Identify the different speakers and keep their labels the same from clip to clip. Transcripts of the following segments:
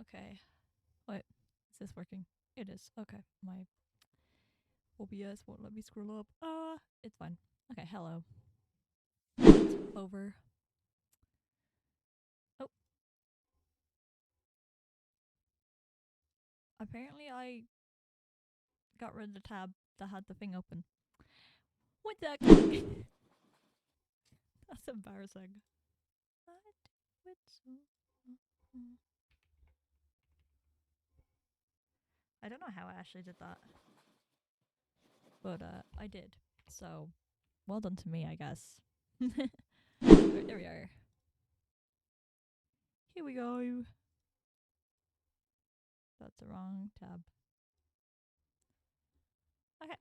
Speaker 1: Okay. Wait, is this working? It is. Okay. My OBS won't let me scroll up. It's fine. Okay, hello. Over. Oh, apparently I got rid of the tab that had the thing open. What the? That's embarrassing. I don't know how I actually did that, but I did. So, well done to me, I guess. Right, there we are. Here we go. That's the wrong tab. Okay.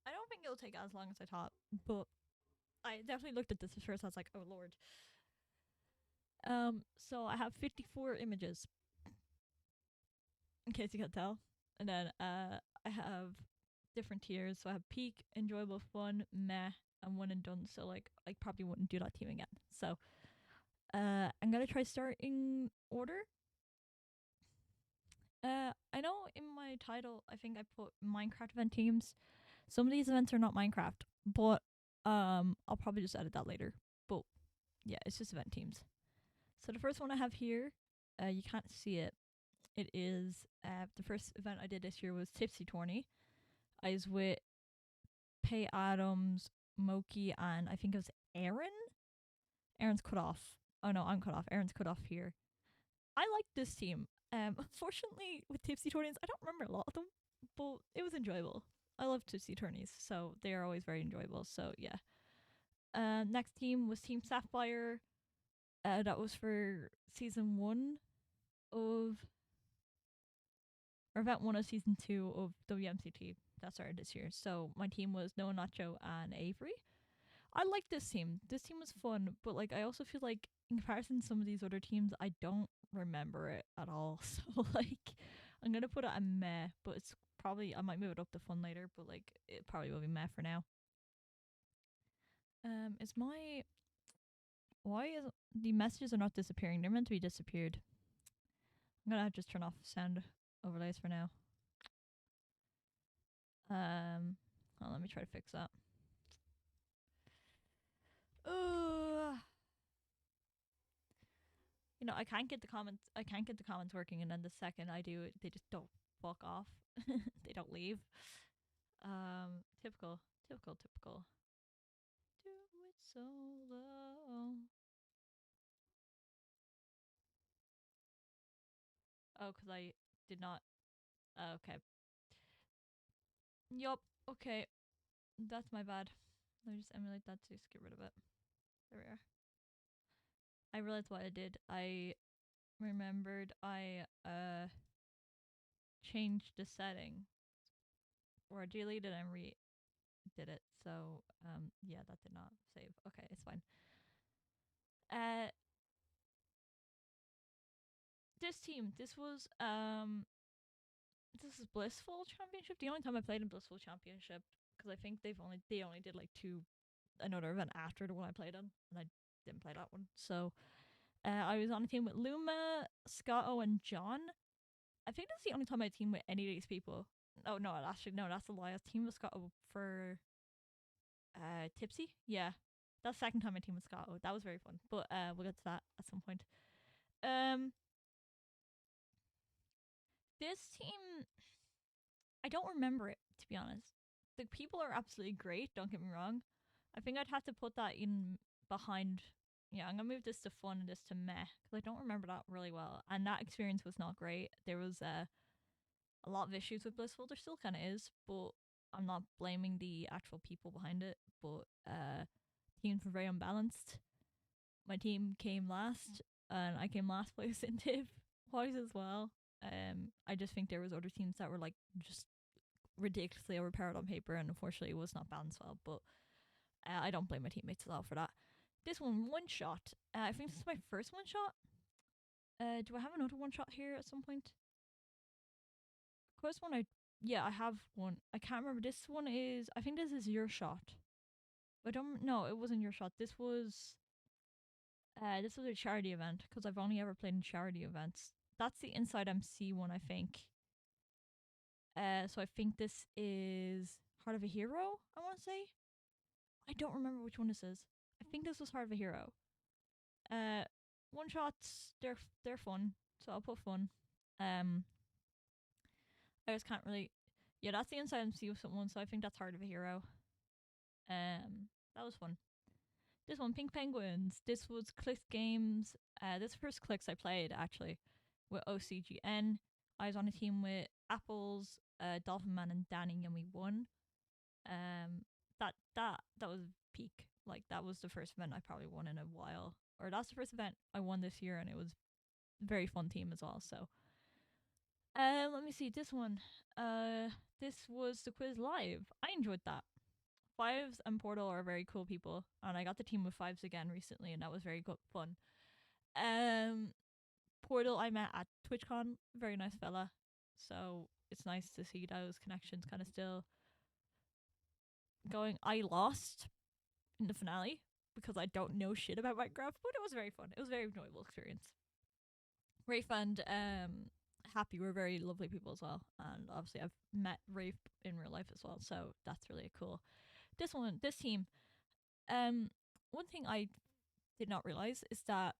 Speaker 1: I don't think it'll take as long as I thought, but I definitely looked at this at first. I was like, oh lord. So I have 54 images, in case you can't tell. And then I have different tiers. So I have peak, enjoyable, fun, meh, and one and done. So like I probably wouldn't do that team again. So I'm gonna try start in order. I know in my title I think I put Minecraft event teams. Some of these events are not Minecraft, but I'll probably just edit that later. But yeah, it's just event teams. So the first one I have here, you can't see it. It is the first event I did this year was Tipsy Tourney. I was with Pay Adams, Moki, and I think it was Aaron. Aaron's cut off. Oh no, I'm cut off. Aaron's cut off here. I like this team. Unfortunately, with Tipsy Tourneys, I don't remember a lot of them, but it was enjoyable. I love Tipsy Tourneys, so they are always very enjoyable. So yeah. Next team was Team Sapphire. That was for season one of or event one of season two of WMCT that started this year. So my team was Noah Nacho and Avery. I like this team. This team was fun, but like I also feel like in comparison to some of these other teams, I don't remember it at all. So like I'm gonna put it a meh, but it's probably I might move it up to fun later, but like it probably will be meh for now. Is my why is the messages are not disappearing? They're meant to be disappeared. I'm gonna have to just turn off sound overlays for now. Well, let me try to fix that. Uh, I can't get the comments. I can't get the comments working, and then the second I do it, they just don't fuck off. They don't leave. Typical, typical, typical. Do it solo. Oh, because I did not. Okay. Yup. Okay. That's my bad. Let me just emulate that to just get rid of it. There we are. I realized what I did. I remembered I changed the setting or deleted and did it. So yeah, that did not save. Okay, it's fine. Uh, this team, this is Blissful Championship. The only time I played in Blissful Championship because I think they only did like another event after the one I played on, and I didn't play that one. So I was on a team with Luma, Scotto, and John. I think that's the only time I team with any of these people. Oh no, actually no, that's a lie. I teamed with Scotto for Tipsy. Yeah, that's the second time I teamed with Scotto. That was very fun, but we'll get to that at some point. Um, this team, I don't remember it to be honest. The people are absolutely great. Don't get me wrong. I think I'd have to put that in behind. Yeah, I'm gonna move this to fun and this to meh because I don't remember that really well. And that experience was not great. There was a lot of issues with Blissful. There still kind of is, but I'm not blaming the actual people behind it. But teams were very unbalanced. My team came last, and I came last place in Div wise as well. I just think there was other teams that were like just ridiculously overpowered on paper, and unfortunately, it was not balanced well. But I don't blame my teammates at all for that. This one shot. I think this is my first one shot. Do I have another one shot here at some point? First one, I have one. I can't remember. This one is. I think this is your shot. I don't. No, it wasn't your shot. This was a charity event because I've only ever played in charity events. that's the Inside MC one, I think. So I think this is Heart of a Hero, I want to say. I don't remember which one this is. I think this was Heart of a Hero. Uh, one shots, they're fun, so I'll put fun. Um, I just can't really. Yeah, that's the Inside MC with someone, so I think that's Heart of a Hero. That was fun. This one, Pink Penguins. This was Clicks Games. This first Clicks I played actually with OCGN. I was on a team with Apples, Dolphin Man, and Danny, and we won. That was peak. Like that was the first event I probably won in a while, or that's the first event I won this year, and it was a very fun team as well. So, let me see this one. This was the quiz live. I enjoyed that. Fives and Portal are very cool people, and I got the team with Fives again recently, and that was very good fun. Portal I met at TwitchCon, very nice fella, so it's nice to see those connections kind of still going. I lost in the finale because I don't know shit about Minecraft, but it was very fun. It was a very enjoyable experience. Rafe and Happy were very lovely people as well, and obviously I've met Rafe in real life as well, so that's really cool. This team, one thing I did not realize is that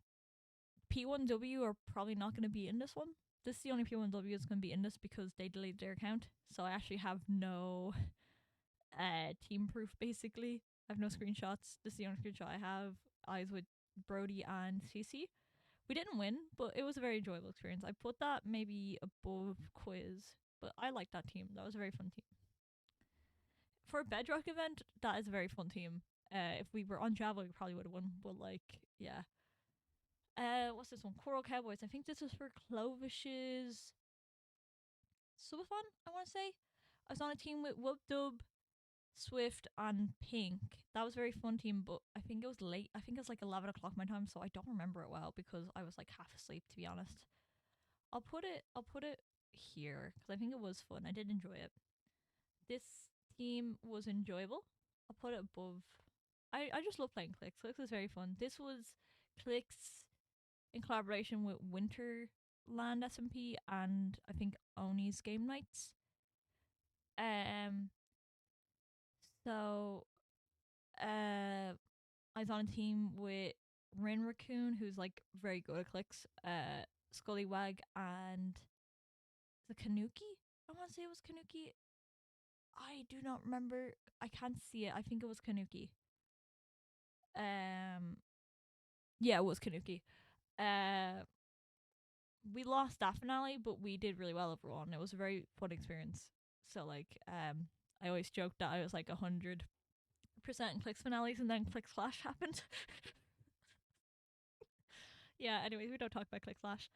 Speaker 1: P1W are probably not going to be in this one. This is the only P1W that's going to be in this because they deleted their account, so I actually have no team proof. Basically, I have no screenshots. This is the only screenshot I have. I was with Brody and Cece. We didn't win, but it was a very enjoyable experience. I put that maybe above quiz, but I liked that team. That was a very fun team. For a Bedrock event, that is a very fun team. If we were on Java, we probably would have won, but like, yeah. What's this one? Coral Cowboys. I think this was for Clovish's subathon, I want to say. I was on a team with Wubdub, Swift, and Pink. That was a very fun team, but I think it was late. I think it was like 11 o'clock my time, so I don't remember it well because I was like half asleep, to be honest. I'll put it here because I think it was fun. I did enjoy it. This team was enjoyable. I'll put it above. I just love playing Clicks. Clicks was very fun. This was Clicks in collaboration with Winterland SMP and I think Oni's Game Nights. So I was on a team with Rin Raccoon, who's like very good at clicks, Scullywag, and the Kanuki. I want to say it was Kanuki. I do not remember. I can't see it. I think it was Kanuki. Yeah, it was Kanuki. We lost that finale, but we did really well overall, and it was a very fun experience. So like, I always joked that I was like 100% in Clicks finales, and then Clicks Clash happened. Yeah. Anyways, we don't talk about Clicks Clash.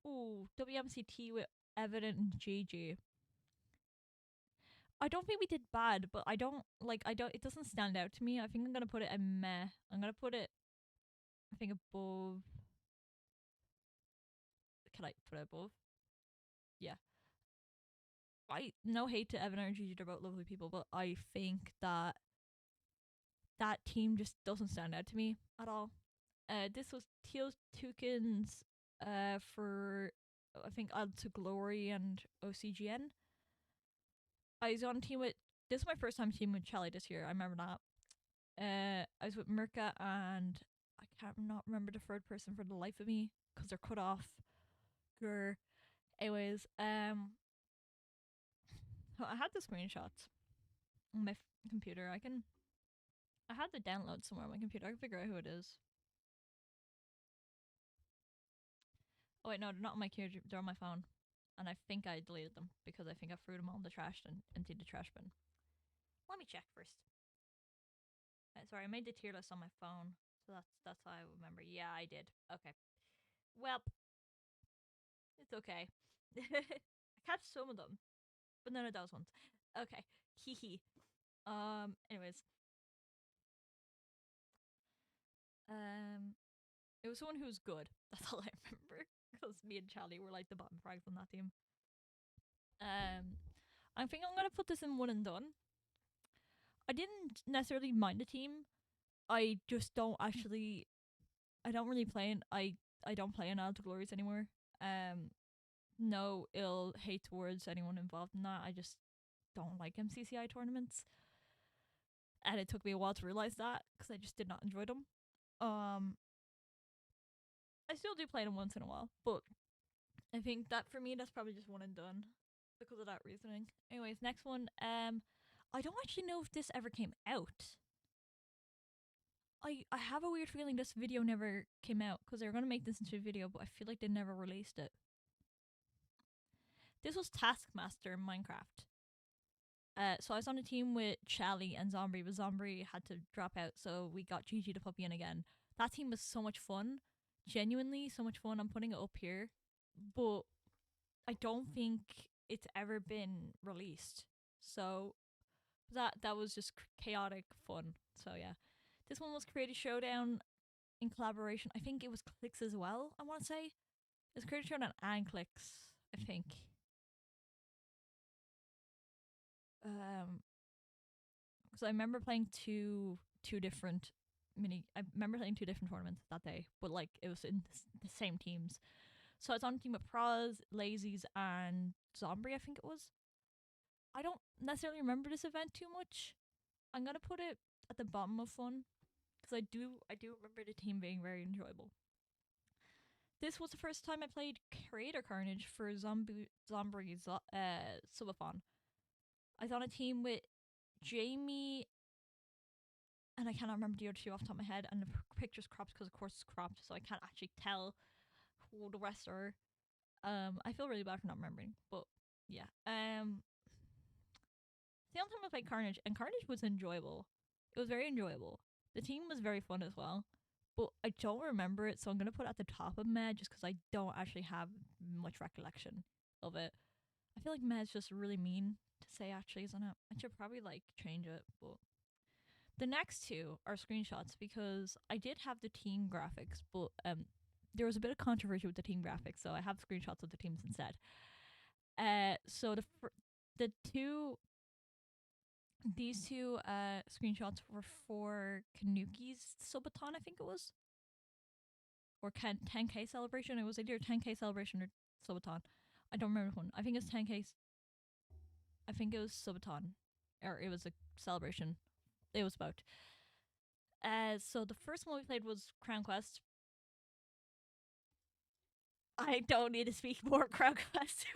Speaker 1: WMCT with Evident and GG. I don't think we did bad, but I don't. It doesn't stand out to me. I think I'm gonna put it a meh. I'm gonna put it, I think, above. Can I put it above? Yeah. No hate to Evan and Gigi, they're both lovely people, but I think that team just doesn't stand out to me at all. This was Teal Toucans for I think Odd to Glory and OCGN. I was on a team with. This is my first time teaming with Charlie this year. I remember that. I was with Mirka and I can't not remember the third person for the life of me because they're cut off. Grr. Anyways, I had the screenshots on my computer. I had the download somewhere on my computer. I can figure out who it is. Oh wait, no, they're not on my computer. They're on my phone, and I think I deleted them because I think I threw them all in the trash and emptied the trash bin. Let me check first. Sorry, I made the tier list on my phone, so that's how I remember. Yeah, I did. Okay. Well, it's okay. I kept some of them, but none of those ones. Okay. Hee hee. Anyways. It was someone who was good. That's all I remember. Because me and Charlie were like the bottom frags on that team. I think I'm gonna put this in one and done. I didn't necessarily mind the team. I just don't actually. I don't really play it. I I don't play in Alta Glories anymore. Um, no ill hate towards anyone involved in that. I just don't like MCCI tournaments, and it took me a while to realize that because I just did not enjoy them. Um, I still do play them once in a while, but I think that for me, that's probably just one and done because of that reasoning. Anyways, next one. I don't actually know if this ever came out. I have a weird feeling this video never came out because they were gonna make this into a video, but I feel like they never released it. This was Taskmaster in Minecraft. So I was on a team with Shelly and Zombie, but Zombie had to drop out, so we got Gigi the puppy in again. That team was so much fun, genuinely so much fun. I'm putting it up here, but I don't think it's ever been released. So that was just chaotic fun. So yeah, this one was Creative Showdown in collaboration. I think it was Clicks as well. I want to say it's Creative Showdown and Clicks. I think. Because I remember playing two different mini. I remember playing two different tournaments that day, but like it was in the same teams. So I was on a team with Praz, Lazies, and Zombie. I think it was. I don't necessarily remember this event too much. I'm gonna put it at the bottom of fun because I do remember the team being very enjoyable. This was the first time I played Creator Carnage for Zombie's subathon. I was on a team with Jamie, and I cannot remember the other two off the top of my head, and the picture's cropped because of course it's cropped, so I can't actually tell who the rest are. I feel really bad for not remembering, but yeah. The only time I played Carnage, and Carnage was enjoyable. It was very enjoyable. The team was very fun as well, but I don't remember it, so I'm gonna put it at the top of Med just because I don't actually have much recollection of it. I feel like Med's just really mean to say, actually, isn't it? I should probably like change it, but the next two are screenshots because I did have the team graphics, but there was a bit of controversy with the team graphics, so I have screenshots of the teams instead. So the two these two screenshots were for Kanuki's subathon, I think it was, or 10K celebration. It was either 10K celebration or subathon. I don't remember which one. I think it was 10K. I think it was subathon, or it was a celebration. It was both. So the first one we played was Crown Quest. I don't need to speak more Crown Quest.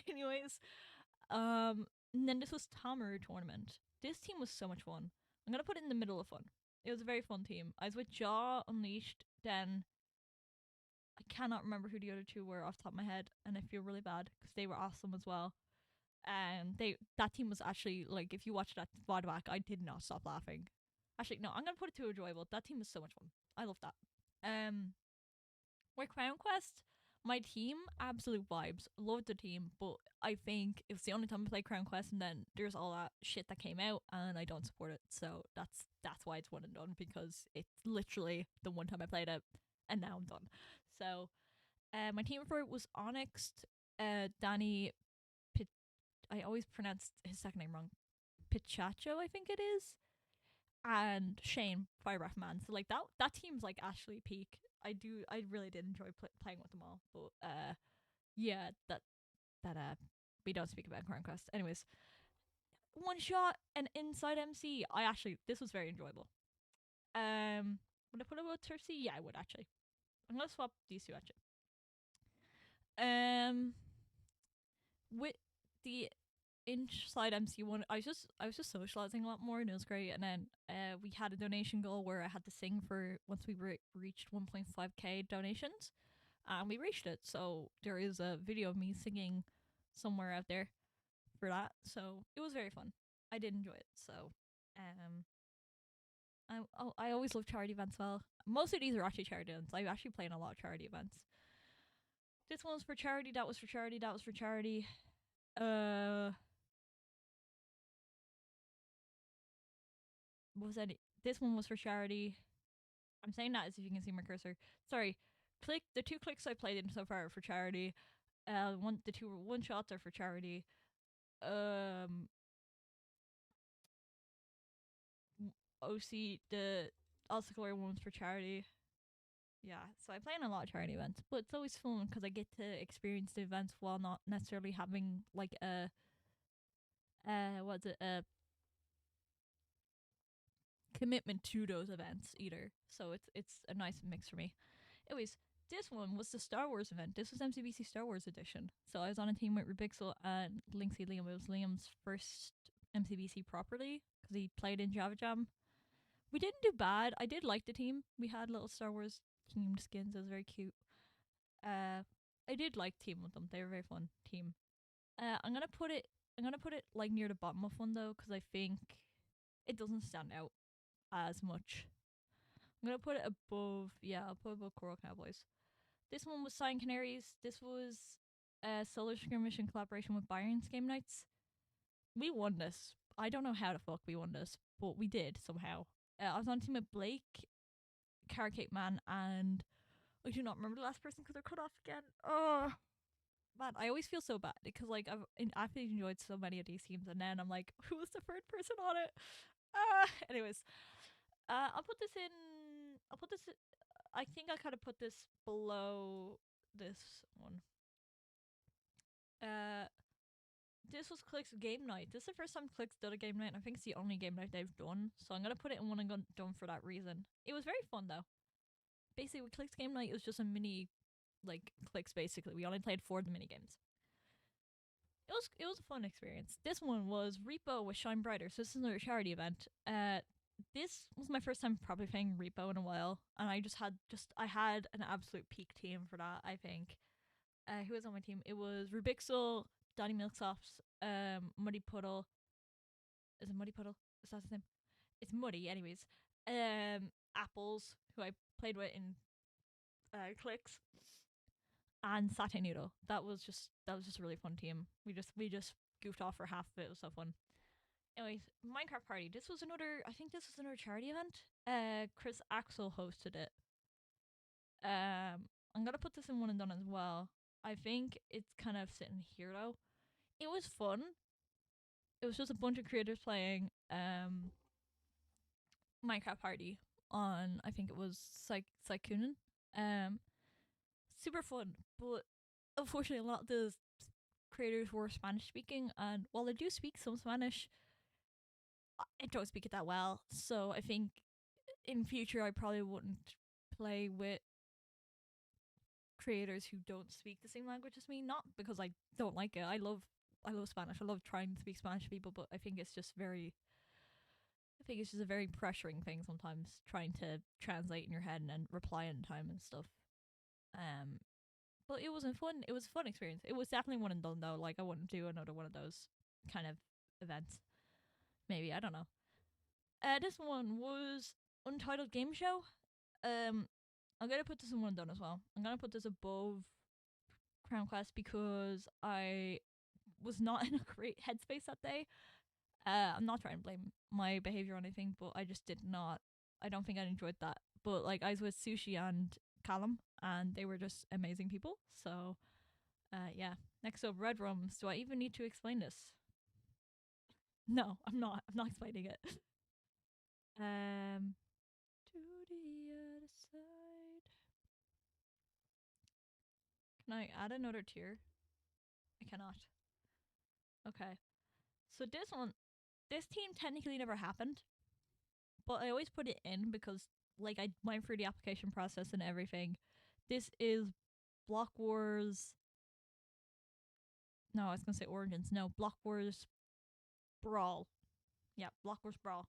Speaker 1: Anyways, and then this was Tomer tournament. This team was so much fun. I'm gonna put it in the middle of fun. It was a very fun team. I was with Jaw Unleashed, then I cannot remember who the other two were off the top of my head, and I feel really bad because they were awesome as well. And that team was actually like, if you watch that VOD back, I did not stop laughing. Actually, no, I'm gonna put it to enjoyable. That team was so much fun. I love that. With Crown Quest, my team, absolute vibes. Loved the team, but I think it was the only time I played Crown Quest, and then there's all that shit that came out, and I don't support it. So that's why it's one and done, because it's literally the one time I played it, and now I'm done. So, my team for it was Onyx, Danny, I always pronounced his second name wrong. Pichacho, I think it is, and Shane Fire Man. So like that team's like actually peak. I really did enjoy playing with them all. But yeah, that we don't speak about Crown Quest. Anyways, one shot and inside MC. This was very enjoyable. Would I put it with Cersei? Yeah, I would actually. I'm gonna swap these two actually. With the inside MC1, I was just socializing a lot more, and it was great. And then we had a donation goal where I had to sing for once we reached 1.5k donations, and we reached it. So there is a video of me singing somewhere out there for that. So it was very fun. I did enjoy it. So I always love charity events. Well, most of these are actually charity events. I actually play in a lot of charity events. This one was for charity. That was for charity. That was for charity. What was that? This one was for charity. I'm saying that as if you can see my cursor. Sorry. The two clicks I played in so far are for charity. The two one shots are for charity. OC the also glory one's for charity. Yeah, so I play in a lot of charity events, but it's always fun because I get to experience the events while not necessarily having like a what's it a commitment to those events either. So it's a nice mix for me. Anyways, this one was the Star Wars event. This was MCBC Star Wars edition. So I was on a team with Rubixel and Linksy Liam. It was Liam's first MCBC properly because he played in Java Jam. We didn't do bad. I did like the team. We had little Star Wars themed skins. It was very cute. I did like team with them. They were a very fun team. I'm gonna put it. I'm gonna put it like near the bottom of one though, because I think it doesn't stand out as much. I'm gonna put it above. Yeah, I'll put it above Coral Cowboys. This one was Cyan Canaries. This was a solo skirmish in collaboration with Byron's Game Nights. We won this. I don't know how the fuck we won this, but we did somehow. I was on team with Blake, Carrot Man, and I do not remember the last person because they're cut off again. Oh man, I always feel so bad because like I've absolutely enjoyed so many of these teams, and then I'm like, who was the third person on it? Anyways, I'll put this in. I'll put this. I think I kind of put this below this one. Uh, this was Click's game night. This is the first time Click's done a game night, and I think it's the only game night they've done. So I'm gonna put it in one and done for that reason. It was very fun though. Basically, with Click's game night, it was just a mini, like Clicks. Basically, we only played 4 of the mini games. It was a fun experience. This one was Repo with Shine Brighter. So this is another charity event. This was my first time probably playing Repo in a while, and I had an absolute peak team for that. I think. Who was on my team? It was Rubixel, Donny Milksofts, Muddy Puddle. Is it Muddy Puddle? Is that his name? It's Muddy, anyways. Apples, who I played with in Clicks, and Satay Noodle. That was just a really fun team. We just goofed off for half of it. It was so fun. Anyways, Minecraft Party. I think this was another charity event. Chris Axel hosted it. I'm gonna put this in one and done as well. I think it's kind of sitting here though. It was fun. It was just a bunch of creators playing Minecraft Party on, I think it was Sykunin. Um Super fun, but unfortunately a lot of the creators were Spanish speaking, and while I do speak some Spanish, I don't speak it that well. So I think in future I probably wouldn't play with creators who don't speak the same language as me. Not because I don't like it. I love Spanish. I love trying to speak Spanish to people, but I think it's just a very pressuring thing sometimes trying to translate in your head and then reply in time and stuff. Um but it wasn't fun. It was a fun experience. It was definitely one and done though. Like I wouldn't do another one of those kind of events. Maybe, I don't know. This one was Untitled Game Show. Um I'm gonna put this in one and done as well. I'm gonna put this above Crown Quest because I was not in a great headspace that day. I'm not trying to blame my behavior or anything, but I just did not. I don't think I enjoyed that. But like I was with Sushi and Callum, and they were just amazing people. So, yeah. Next up, Red Rums. Do I even need to explain this? No, I'm not. I'm not explaining it. To the other side. Can I add another tier? I cannot. Okay. So this team technically never happened, but I always put it in because like I went through the application process and everything. This is Block Wars. No, I was gonna say Origins. No, Block Wars Brawl. Yeah, Block Wars Brawl.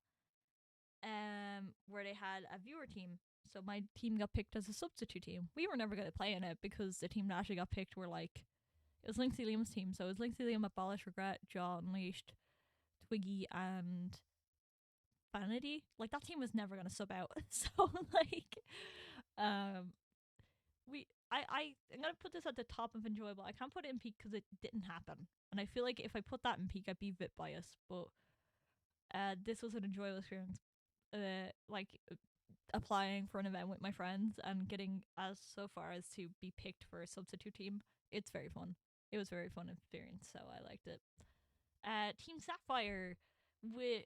Speaker 1: Where they had a viewer team. So my team got picked as a substitute team. We were never gonna play in it because the team that actually got picked were like it was Linksy Liam's team. So it was Linksy Liam, Abolish Regret, Jaw Unleashed, Twiggy, and Vanity. Like that team was never gonna sub out. So like, um, I'm gonna put this at the top of enjoyable. I can't put it in peak because it didn't happen, and I feel like if I put that in peak, I'd be a bit biased. But this was an enjoyable experience. Like applying for an event with my friends and getting as so far as to be picked for a substitute team. It's very fun. It was a very fun experience, so I liked it. Team Sapphire with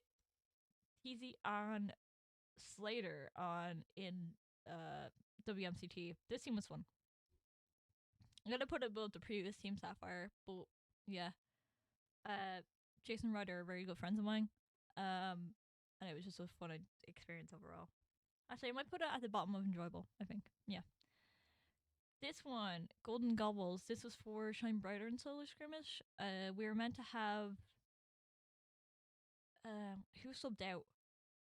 Speaker 1: Teasy and Slater on in WMCT. This team was fun. I'm gonna put it above the previous team Sapphire, but yeah. Uh, Jason Ryder are very good friends of mine. And it was just a fun experience overall. Actually, I might put it at the bottom of enjoyable. I think, yeah. This one, Golden Gobbles. This was for Shine Brighter and Solar Skirmish. We were meant to have. Who subbed out?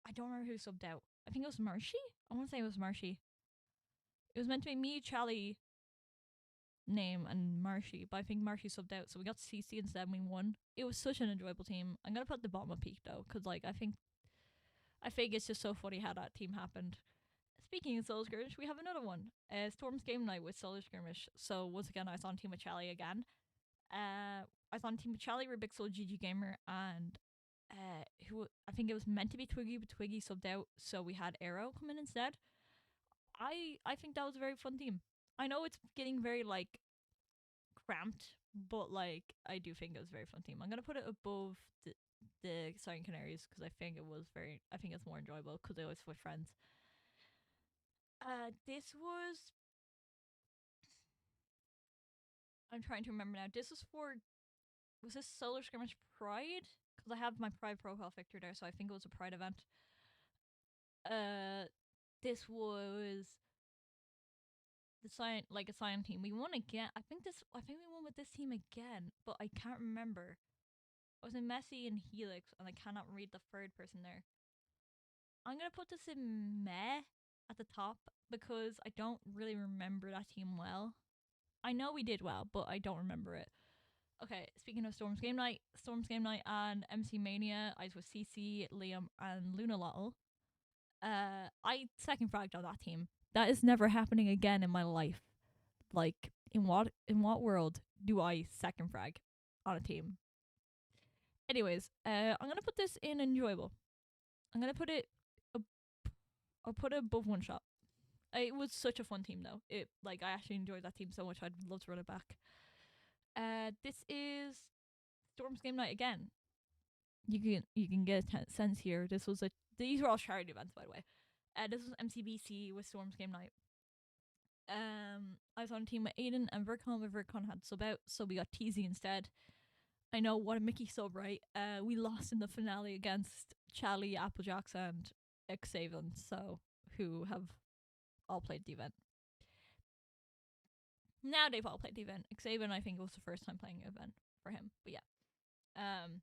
Speaker 1: I don't remember who subbed out. I think it was Marshy. I want to say it was Marshy. It was meant to be me, Charlie, Name, and Marshy, but I think Marshy subbed out, so we got CC instead and we won. It was such an enjoyable team. I'm gonna put the bottom of peak though, because like I think it's just so funny how that team happened. Speaking of Solar Skirmish, we have another one. Storm's Game Night with Solar Skirmish. So once again, I was on team with Charlie again. I was on team with Charlie, Rubik Soul, GG Gamer, and who I think it was meant to be Twiggy, but Twiggy subbed out, so we had Arrow come in instead. I think that was a very fun team. I know it's getting very like cramped, but like I do think it was a very fun team. I'm gonna put it above the Silent Canaries because I think it's more enjoyable because they always with friends. This was. I'm trying to remember now. This was for. Was this Solar Skirmish Pride? Because I have my Pride profile picture there, so I think it was a Pride event. This was the a Silent team. We won again. I think we won with this team again, but I can't remember. I was in Messi and Helix, and I cannot read the third person there. I'm gonna put this in Meh at the top because I don't really remember that team well. I know we did well, but I don't remember it. Okay, speaking of Storm's Game Night and MC Mania, I was with CC, Liam, and Luna Lottle. I second fragged on that team. That is never happening again in my life. Like, in what world do I second frag on a team? Anyways, I'm gonna put this in enjoyable. I'm gonna put it. I'll put it above one shot. It was such a fun team though. I actually enjoyed that team so much. I'd love to run it back. This is Storm's Game Night again. You can get a sense here. These were all charity events, by the way. This was MCBC with Storm's Game Night. I was on a team with Aiden and Vercon, but Vercon had sub out, so we got TZ instead. I know, what a Mickey sub, right? We lost in the finale against Charlie, Applejacks, and Xavian, so who have all played the event. Now they've all played the event. Xavian, I think, was the first time playing an event for him, but yeah. I'm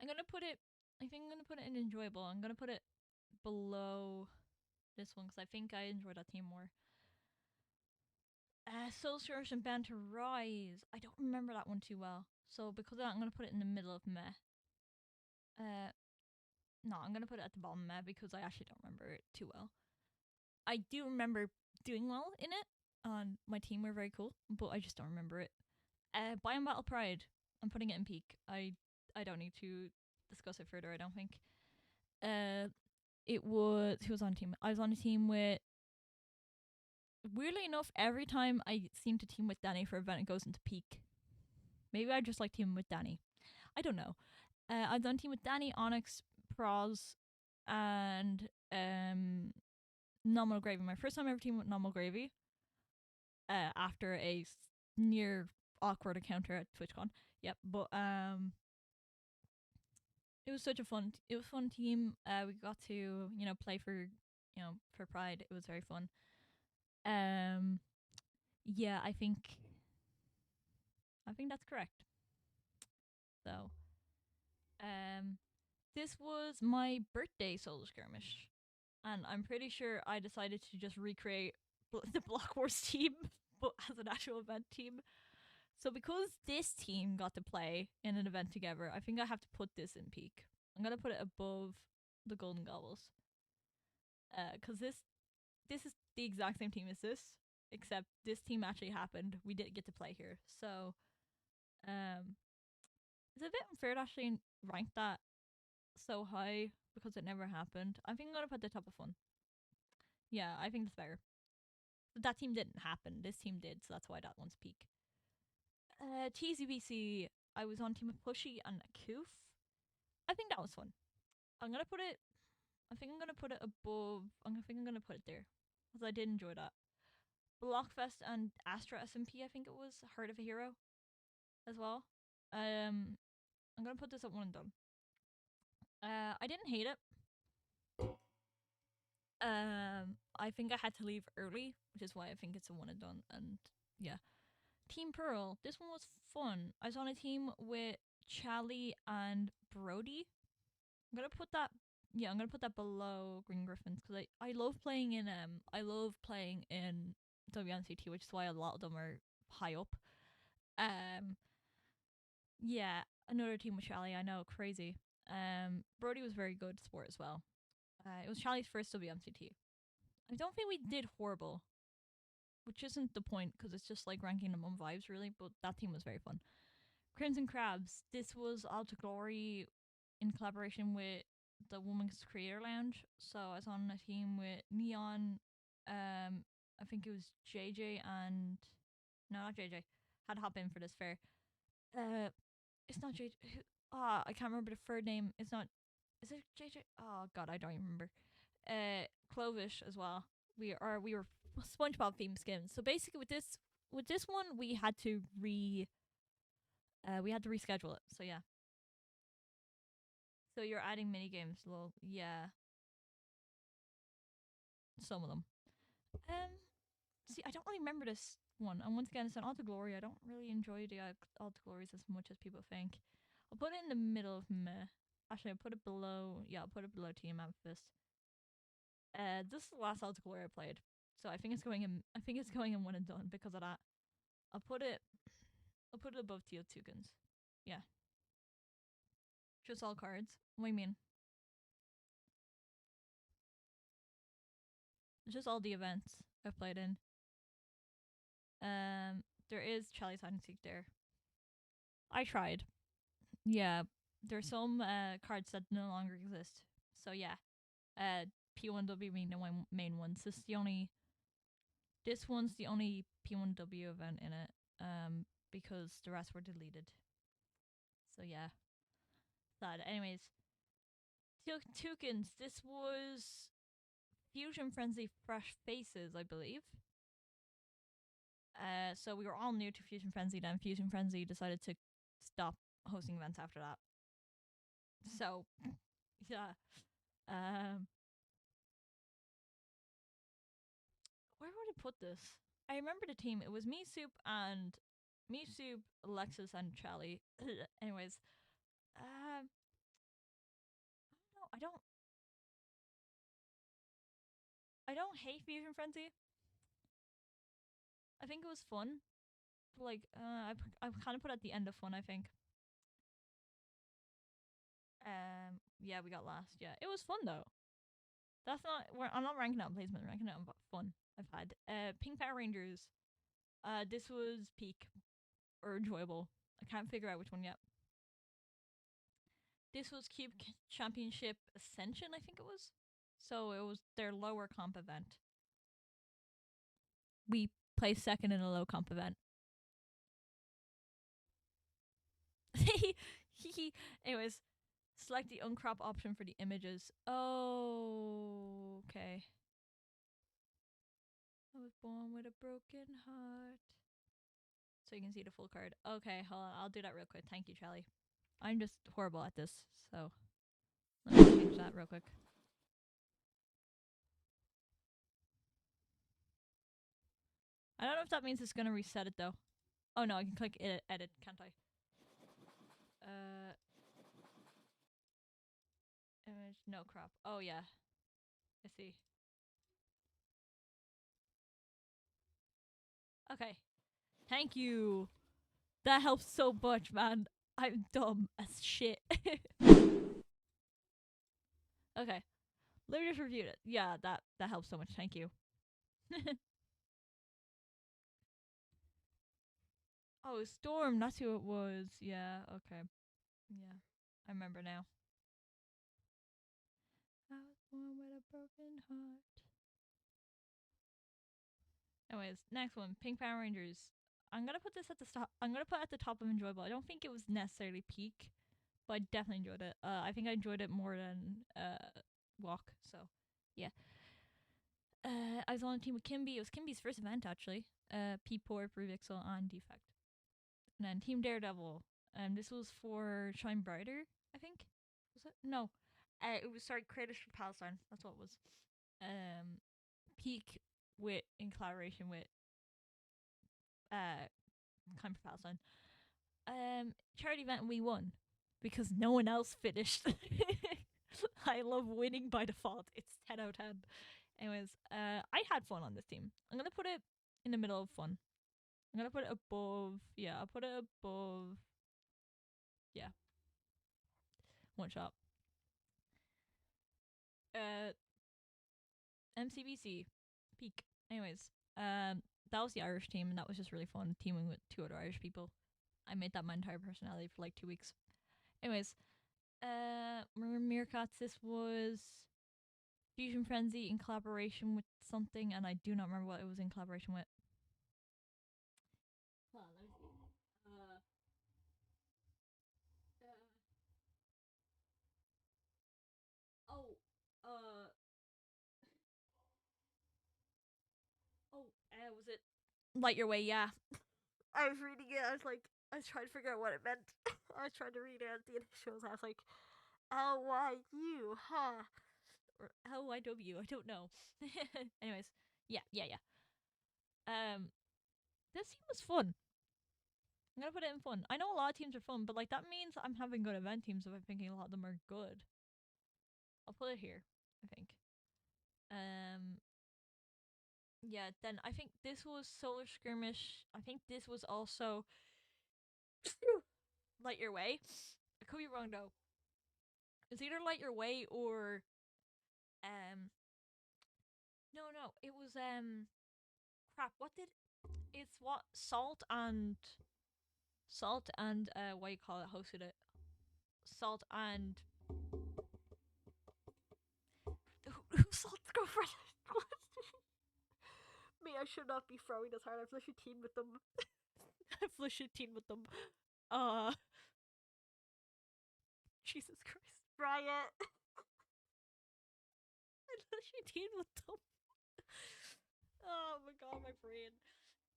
Speaker 1: gonna put it. I think I'm gonna put it in enjoyable. I'm gonna put it below this one because I think I enjoyed that team more. Soul Search and Band to Rise. I don't remember that one too well, so because of that, I'm gonna put it in the middle of Meh. No, I'm gonna put it at the bottom of Meh because I actually don't remember it too well. I do remember doing well in it, and my team were very cool, but I just don't remember it. Biome Battle Pride. I'm putting it in peak. I don't need to discuss it further, I don't think. It was. Who was on team? I was on a team with. Weirdly enough, every time I seem to team with Danny for an event, it goes into peak. Maybe I just like teaming with Danny. I don't know. I was on team with Danny, Onyx, Pros, and Nominal Gravy. My first time ever teaming with Nominal Gravy. After a near awkward encounter at TwitchCon. Yep, but it was such a fun team. We got to play for for Pride. It was very fun. Yeah, I think that's correct. So this was my birthday solo skirmish, and I'm pretty sure I decided to just recreate the Block Wars team, but as an actual event team. So because this team got to play in an event together, I think I have to put this in peak. I'm gonna put it above the Golden Gobbles. Because this is the exact same team as this, except this team actually happened. We didn't get to play here, so it's a bit unfair to actually rank that so high because it never happened. I think I'm gonna put the top of fun. Yeah, I think it's better. But that team didn't happen. This team did, so that's why that one's peak. TZBC, I was on team with Pushy and Akoof. I think that was fun. I'm gonna put it I think I'm gonna put it above. I think I'm gonna put it there because I did enjoy that. Blockfest and Astra SMP. I think it was Heart of a Hero as well. I'm gonna put this at one and done. I didn't hate it. I think I had to leave early, which is why I think it's a one and done. And yeah, Team Pearl. This one was fun. I was on a team with Charlie and Brody. I'm gonna put that. Yeah, I'm gonna put that below Green Griffins because I love playing in WNCT, which is why a lot of them are high up. Um, yeah, another team with Charlie. I know, crazy. Brody was very good sport as well. It was Charlie's first WMCT. I don't think we did horrible, which isn't the point because it's just like ranking them on vibes, really. But that team was very fun. Crimson Crabs. This was All to Glory in collaboration with the Women's Creator Lounge. So I was on a team with Neon. I think it was JJ and no, not JJ. Had to hop in for this fair. It's not JJ. I can't remember the third name. It's not. Is it JJ? Oh God, I don't even remember. Clovish as well. We were SpongeBob themed skins. So basically, with this one, we had to reschedule it. So yeah. So you're adding mini games. Well, yeah, some of them. Um, see, I don't really remember this one. And once again, it's an All to Glory. I don't really enjoy the All to Glories as much as people think. I'll put it in the middle of meh. Actually, I'll put it below. Yeah, I'll put it below Team Amethyst. This is the last All to Glory I played, so I think it's going in. I think it's going in one and done because of that. I'll put it. I'll put it above Teal Toucans. Yeah, just all cards. What do you mean? It's just all the events I've played in. There is Charlie's Hide and Seek there. I tried. Yeah, there's some cards that no longer exist. So yeah, P1W being the one main ones. This one's the only P1W event in it. Because the rest were deleted. So yeah, sad. Anyways, Toucans. This was Fusion Frenzy Fresh Faces, I believe. So we were all new to Fusion Frenzy. Then Fusion Frenzy decided to stop hosting events after that. So yeah. Where would I put this? I remember the team. It was Me Soup, Alexis, and Charlie. Anyways, no, I don't hate Fusion Frenzy. I think it was fun. Like, I kind of put at the end of fun. I think. Yeah, we got last. Yeah, it was fun though. That's not. I'm not ranking it on placement. I'm ranking it on fun I've had. Pink Power Rangers. This was peak or enjoyable. I can't figure out which one yet. This was Cube Championship Ascension, I think it was. So it was their lower comp event. We placed second in a low comp event. Anyways, select the uncrop option for the images. Oh, okay. I was born with a broken heart. So you can see the full card. Okay, hold on. I'll do that real quick. Thank you, Charlie. I'm just horrible at this, so let me change that real quick. I don't know if that means it's gonna reset it though. Oh no, I can click edit, can't I? Image, no crop. Oh yeah, I see. Okay, thank you. That helps so much, man. I'm dumb as shit. Okay, let me just review it. Yeah, that helps so much. Thank you. Oh, Storm. That's who it was. Yeah. Okay. Yeah, I remember now. I was born with a broken heart. Anyways, next one, Pink Power Rangers. I'm gonna put this at the top. I'm gonna put it at the top of enjoyable. I don't think it was necessarily peak, but I definitely enjoyed it. I think I enjoyed it more than walk. So yeah, I was on a team with Kimby. It was Kimby's first event actually. P4, Previxel, and Defect, and then Team Daredevil. This was for Shine Brighter, I think. Was it? No, it was sorry, Creators for Palestine. That's what it was. Um, Peak with in collaboration with uh, Kind for Palestine. Charity event and we won because no one else finished. I love winning by default. It's 10 out of 10. Anyways, I had fun on this team. I'm gonna put it in the middle of fun. I'm gonna put it above. Yeah, I'll put it above. Yeah, one shot. Uh, MCBC peak. Anyways, that was the Irish team, and that was just really fun teaming with two other Irish people. I made that my entire personality for like 2 weeks. Anyways, Meerkats. This was Fusion Frenzy in collaboration with something, and I do not remember what it was in collaboration with. Hold on, let me see. Oh, uh, was it Light Your Way? Yeah. I was reading it. I was trying to figure out what it meant. I was trying to read out the initials. I was like, LYU, huh? Or LYW. I don't know. Anyways, yeah. Um, this team was fun. I'm gonna put it in fun. I know a lot of teams are fun, but like that means I'm having good event teams if I'm thinking a lot of them are good. I'll put it here, I think. Um yeah, then I think this was Solar Skirmish. I think this was also Light Your Way. I could be wrong though. It's either Light Your Way or um no, it was crap, what did it's what Salt and what you call it hosted it. Salt and who's Salt's girlfriend? Me, I should not be throwing this hard. I've literally teamed with them. I've literally teamed with them. Jesus Christ. Riot. I literally teamed with them. Oh my god, my brain.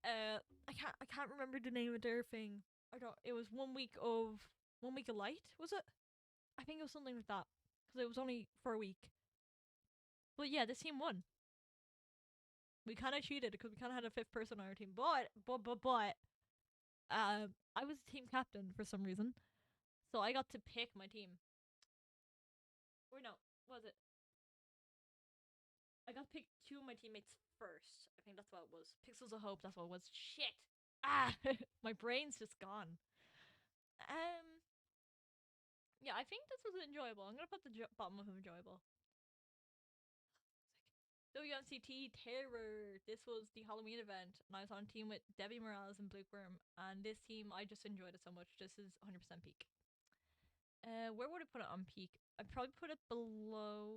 Speaker 1: I can't remember the name of their thing. I don't. It was 1 week of light. Was it? I think it was something like that because it was only for a week. But yeah, this team won. We kind of cheated because we kind of had a fifth person on our team, but I was team captain for some reason, so I got to pick my team. Or no, what was it? I got to pick two of my teammates first. I think that's what it was. Pixels of Hope. That's what it was. Shit. Ah, my brain's just gone. Um, yeah, I think this was enjoyable. I'm gonna put the bottom of enjoyable. WMCT Terror. This was the Halloween event, and I was on a team with Debbie Morales and Blueworm. And this team, I just enjoyed it so much. This is 100% peak. Where would I put it on peak? I'd probably put it below.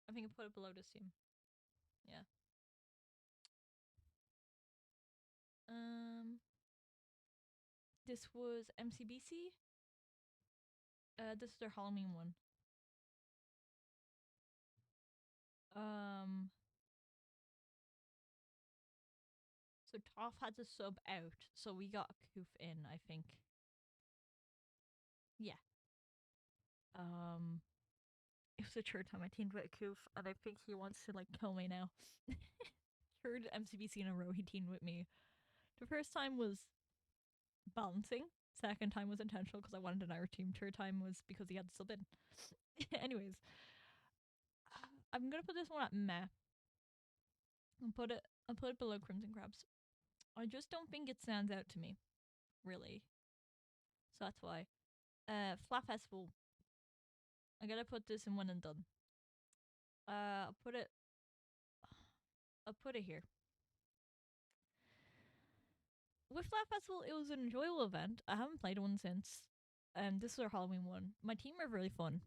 Speaker 1: I think I put it below this team. Yeah. Um, this was MCBC. This is their Halloween one. Um, so Toph had to sub out, so we got a Koof in, I think. Yeah. It was the third time I teamed with a Koof, and I think he wants to like kill me now. Third MCBC in a row he teamed with me. The first time was balancing. Second time was intentional because I wanted an Irish team. Third time was because he had to sub in. Anyways, I'm gonna put this one at meh. I'll put it below Crimson Crabs. I just don't think it stands out to me, really. So that's why. Flat Festival. I gotta put this in one and done. I'll put it. I'll put it here. With Flat Festival, it was an enjoyable event. I haven't played one since. This is our Halloween one. My team are really fun.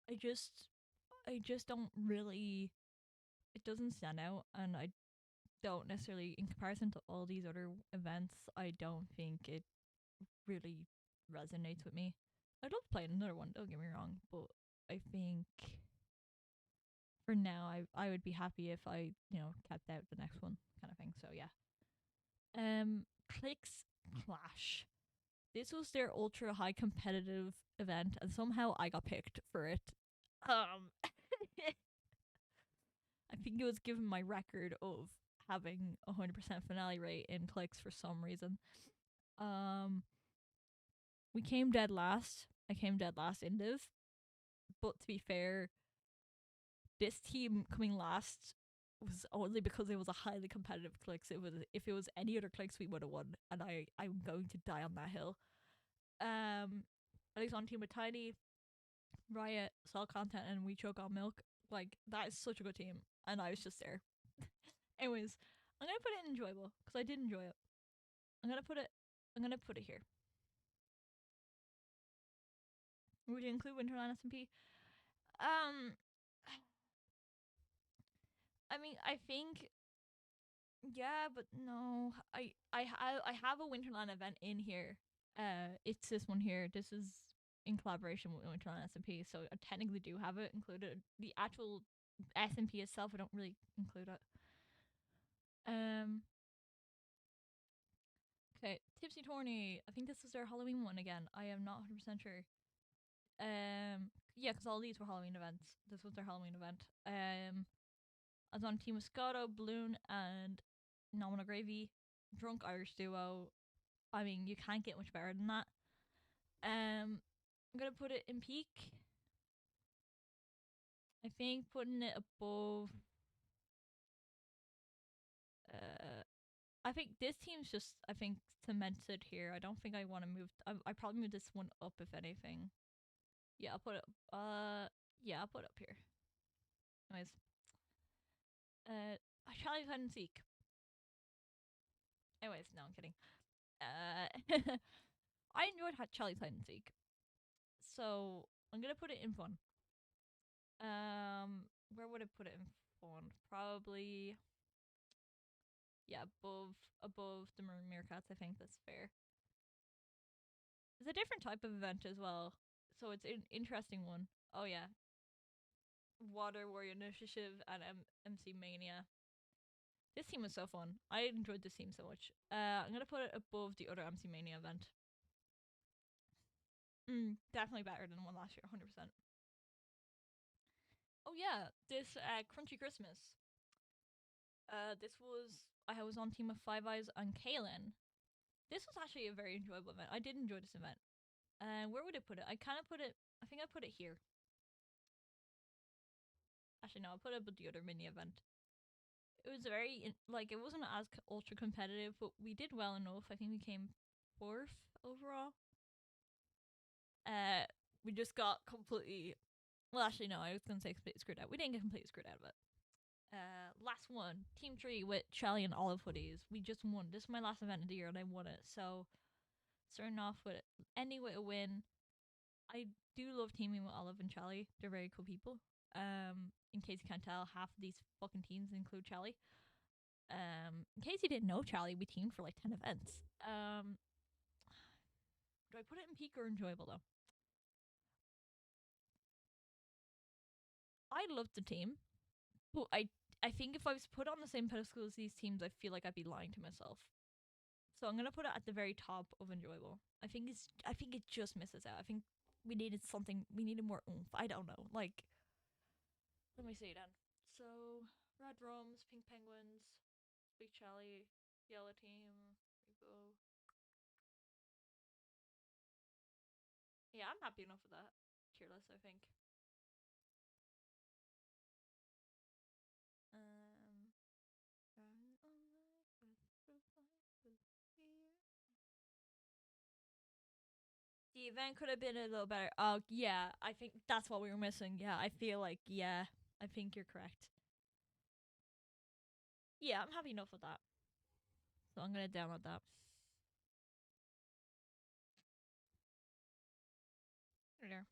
Speaker 1: I just don't really. It doesn't stand out, and I don't necessarily, in comparison to all these other events, I don't think it really resonates with me. I'd love to play another one. Don't get me wrong, but I think for now, I would be happy if I kept out the next one kind of thing. So yeah. Clicks Clash. This was their ultra high competitive event, and somehow I got picked for it. Um, I think it was given my record of having 100% finale rate in clicks for some reason. Um, we came dead last. I came dead last in div, but to be fair, this team coming last was only because it was a highly competitive clicks. It was if it was any other clicks we would have won, and I'm going to die on that hill. At least on team with Tiny, Riot, Salt Content, and We Choke on Milk. Like that is such a good team, and I was just there. Anyways, I'm gonna put it in enjoyable because I did enjoy it. I'm gonna put it. I'm gonna put it here. Would you include Winterland SMP? Um, I mean, I think yeah, but no. I have a Winterland event in here. It's this one here. This is in collaboration with Winterland SMP, so I technically do have it included. The actual SMP itself, I don't really include it. Um. Okay, Tipsy Tourney. I think this is their Halloween one again. I am not 100% sure. Yeah, because all these were Halloween events. This was their Halloween event. I was on team with Scotto, Balloon, and Nominal Gravy. Drunk Irish duo. I mean, you can't get much better than that. I'm gonna put it in peak. I think putting it above. Uh, I think this team's just. I think cemented here. I don't think I want to move. I probably move this one up if anything. Yeah, I'll put it. Yeah, I'll put it up here. Anyways, I try hide and seek. Anyways, no, I'm kidding. I enjoyed Charlie's hide and seek, so I'm gonna put it in fun. Where would I put it in fun? Probably, yeah, above the Maroon Meerkats. I think that's fair. It's a different type of event as well, so it's an interesting one. Oh yeah, Water Warrior Initiative and MC Mania. This team was so fun. I enjoyed this team so much. I'm gonna put it above the other MC Mania event. Definitely better than one last year, 100%. Oh yeah, this Crunchy Christmas. This was I was on team of Five Eyes and Kaylin. This was actually a very enjoyable event. I did enjoy this event. Where would I put it? I kind of put it. I think I put it here. Actually, no, I put it with the other mini event. It was very like it wasn't as ultra competitive, but we did well enough. I think we came fourth overall. Uh, we just got completely. Well, actually, no, I was gonna say completely screwed out. We didn't get completely screwed out of it. Last one, Team 3 with Charlie and Olive hoodies. We just won. This is my last event of the year and I won it. So, starting off with ending with a win. I do love teaming with Olive and Charlie. They're very cool people. In case you can't tell, half of these fucking teams include Charlie. In case you didn't know Charlie, we teamed for like 10 events. Do I put it in peak or enjoyable though? I loved the team, but I think if I was put on the same pedestal as these teams, I feel like I'd be lying to myself. So I'm gonna put it at the very top of enjoyable. I think it just misses out. I think we needed something. We needed more oomph. I don't know. Like, let me see then. So red rums, pink penguins, big Charlie, yellow team, rainbow. Yeah, I'm happy enough with that tier list. I think. Um. The event could have been a little better. Oh, yeah, I think that's what we were missing. Yeah, I feel like, yeah, I think you're correct. Yeah, I'm happy enough with that. So I'm gonna download that. There.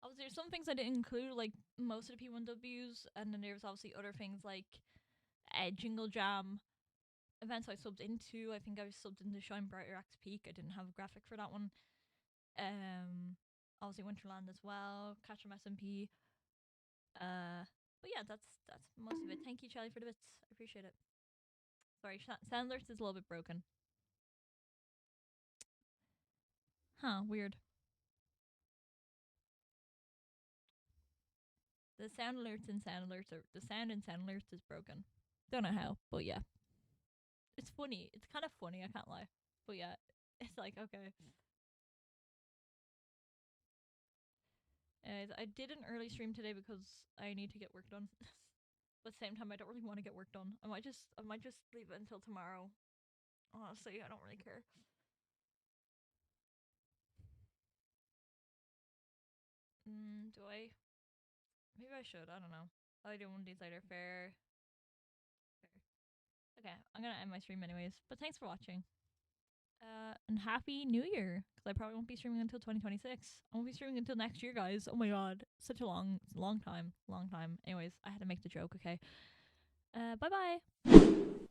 Speaker 1: Obviously, there's some things I didn't include, like most of the P1Ws, and then there's obviously other things like Jingle Jam events I subbed into. I think I subbed into Shine Brighter X Peak. I didn't have a graphic for that one. Obviously Winterland as well. Catch 'em SMP. But yeah, that's most of it. Thank you, Charlie, for the bits. I appreciate it. Sorry, sound alert is a little bit broken. Huh, weird. The sound alerts and sound alerts are the sound and sound alerts is broken. Don't know how, but yeah, it's funny. It's kind of funny. I can't lie, but yeah, it's like okay. I did an early stream today because I need to get work done. But at the same time, I don't really want to get work done. I might just leave it until tomorrow. Honestly, I don't really care. Do I? Maybe I should. I don't know. I'll do one of these later. Fair. Fair. Okay, I'm gonna end my stream anyways. But thanks for watching. And happy New Year, because I probably won't be streaming until 2026. I won't be streaming until next year, guys. Oh my god, such a long time. Anyways, I had to make the joke. Okay. Bye bye.